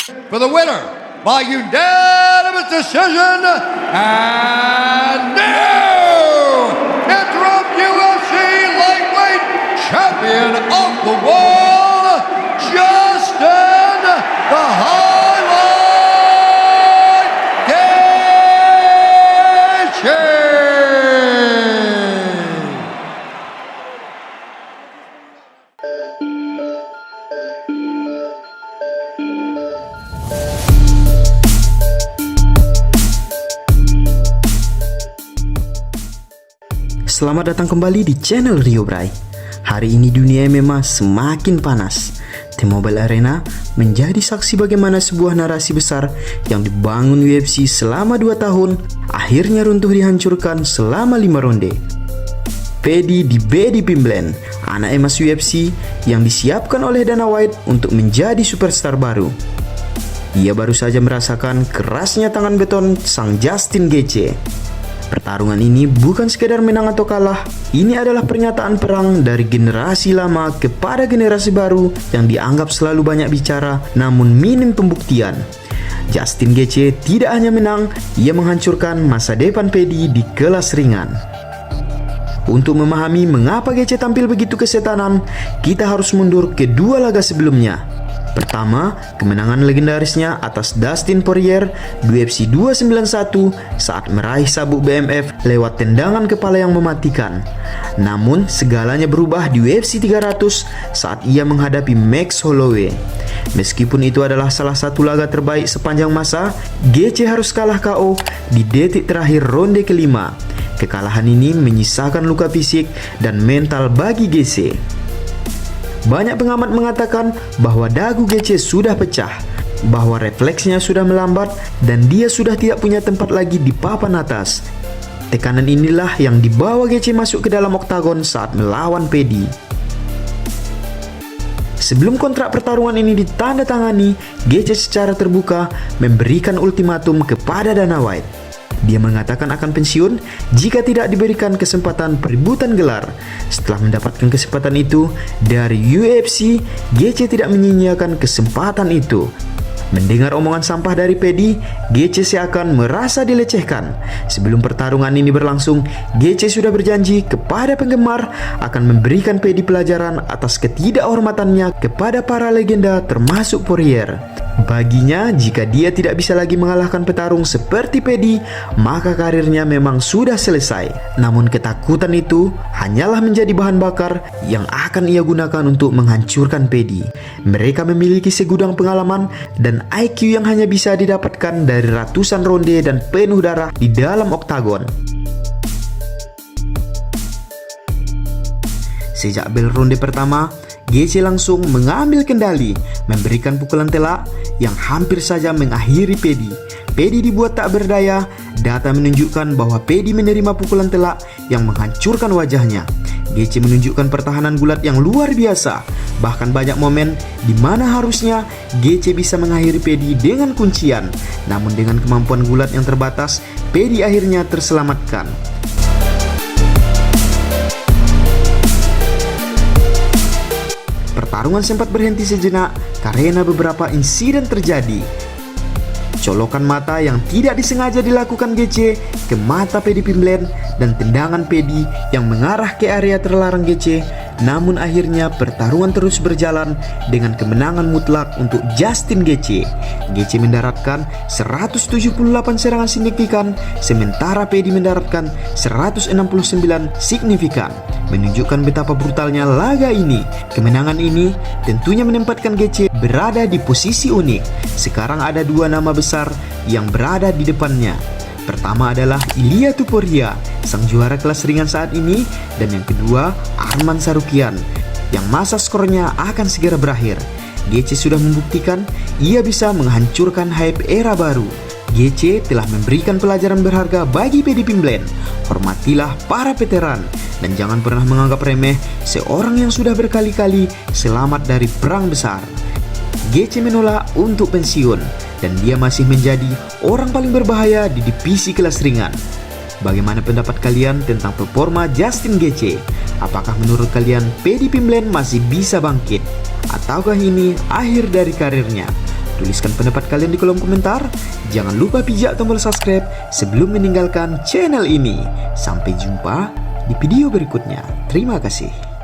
For the winner by unanimous decision and new interim UFC lightweight champion of the world, Justin the Highlight Gaethje. Selamat datang kembali di channel Rio Bray. Hari ini dunia MMA semakin panas. T-Mobile Arena menjadi saksi bagaimana sebuah narasi besar yang dibangun UFC selama 2 tahun akhirnya runtuh dihancurkan selama 5 ronde. Paddy Pimblett, anak emas UFC yang disiapkan oleh Dana White untuk menjadi superstar baru. Ia baru saja merasakan kerasnya tangan beton sang Justin Gaethje. Pertarungan ini bukan sekedar menang atau kalah, ini adalah pernyataan perang dari generasi lama kepada generasi baru yang dianggap selalu banyak bicara namun minim pembuktian. Justin Gaethje tidak hanya menang, ia menghancurkan masa depan Paddy di kelas ringan. Untuk memahami mengapa Gaethje tampil begitu kesetanan, kita harus mundur ke 2 laga sebelumnya. Pertama, kemenangan legendarisnya atas Dustin Poirier di UFC 291 saat meraih sabuk BMF lewat tendangan kepala yang mematikan. Namun, segalanya berubah di UFC 300 saat ia menghadapi Max Holloway. Meskipun itu adalah salah satu laga terbaik sepanjang masa, Gaethje harus kalah KO di detik terakhir ronde kelima. Kekalahan ini menyisakan luka fisik dan mental bagi Gaethje. Banyak pengamat mengatakan bahwa dagu Gaethje sudah pecah, bahwa refleksnya sudah melambat, dan dia sudah tidak punya tempat lagi di papan atas. Tekanan inilah yang dibawa Gaethje masuk ke dalam oktagon saat melawan Paddy. Sebelum kontrak pertarungan ini ditandatangani, Gaethje secara terbuka memberikan ultimatum kepada Dana White. Dia mengatakan akan pensiun jika tidak diberikan kesempatan perebutan gelar. Setelah mendapatkan kesempatan itu dari UFC, Gaethje tidak menyia-nyiakan kesempatan itu. Mendengar omongan sampah dari Paddy, Gaethje seakan merasa dilecehkan. Sebelum pertarungan ini berlangsung, Gaethje sudah berjanji kepada penggemar akan memberikan Paddy pelajaran atas ketidakhormatannya kepada para legenda termasuk Poirier. Baginya, jika dia tidak bisa lagi mengalahkan petarung seperti Paddy, maka karirnya memang sudah selesai. Namun ketakutan itu hanyalah menjadi bahan bakar yang akan ia gunakan untuk menghancurkan Paddy. Mereka memiliki segudang pengalaman dan IQ yang hanya bisa didapatkan dari ratusan ronde dan penuh darah di dalam oktagon. Sejak bel ronde pertama, Gaethje langsung mengambil kendali, memberikan pukulan telak yang hampir saja mengakhiri Paddy. Paddy dibuat tak berdaya. Data menunjukkan bahwa Paddy menerima pukulan telak yang menghancurkan wajahnya. Gaethje menunjukkan pertahanan gulat yang luar biasa. Bahkan banyak momen di mana harusnya Gaethje bisa mengakhiri Paddy dengan kuncian. Namun dengan kemampuan gulat yang terbatas, Paddy akhirnya terselamatkan. Pertarungan sempat berhenti sejenak karena beberapa insiden terjadi. Colokan mata yang tidak disengaja dilakukan Gaethje ke mata Paddy Pimblett dan tendangan Paddy yang mengarah ke area terlarang Gaethje. Namun akhirnya pertarungan terus berjalan dengan kemenangan mutlak untuk Justin Gaethje. Gaethje mendaratkan 178 serangan signifikan, sementara Paddy mendaratkan 169 signifikan, menunjukkan betapa brutalnya laga ini. Kemenangan ini tentunya menempatkan Gaethje berada di posisi unik. Sekarang ada 2 nama besar yang berada di depannya. Pertama adalah Ilia Topuria, sang juara kelas ringan saat ini, dan yang kedua Arman Tsarukyan, yang masa skornya akan segera berakhir. Gaethje sudah membuktikan ia bisa menghancurkan hype era baru. Gaethje telah memberikan pelajaran berharga bagi Paddy Pimblett. Hormatilah para veteran dan jangan pernah menganggap remeh seorang yang sudah berkali-kali selamat dari perang besar. Gaethje menolak untuk pensiun dan dia masih menjadi orang paling berbahaya di divisi kelas ringan. Bagaimana pendapat kalian tentang performa Justin Gaethje? Apakah menurut kalian Paddy Pimblett masih bisa bangkit? Ataukah ini akhir dari karirnya? Tuliskan pendapat kalian di kolom komentar. Jangan lupa pijak tombol subscribe sebelum meninggalkan channel ini. Sampai jumpa di video berikutnya. Terima kasih.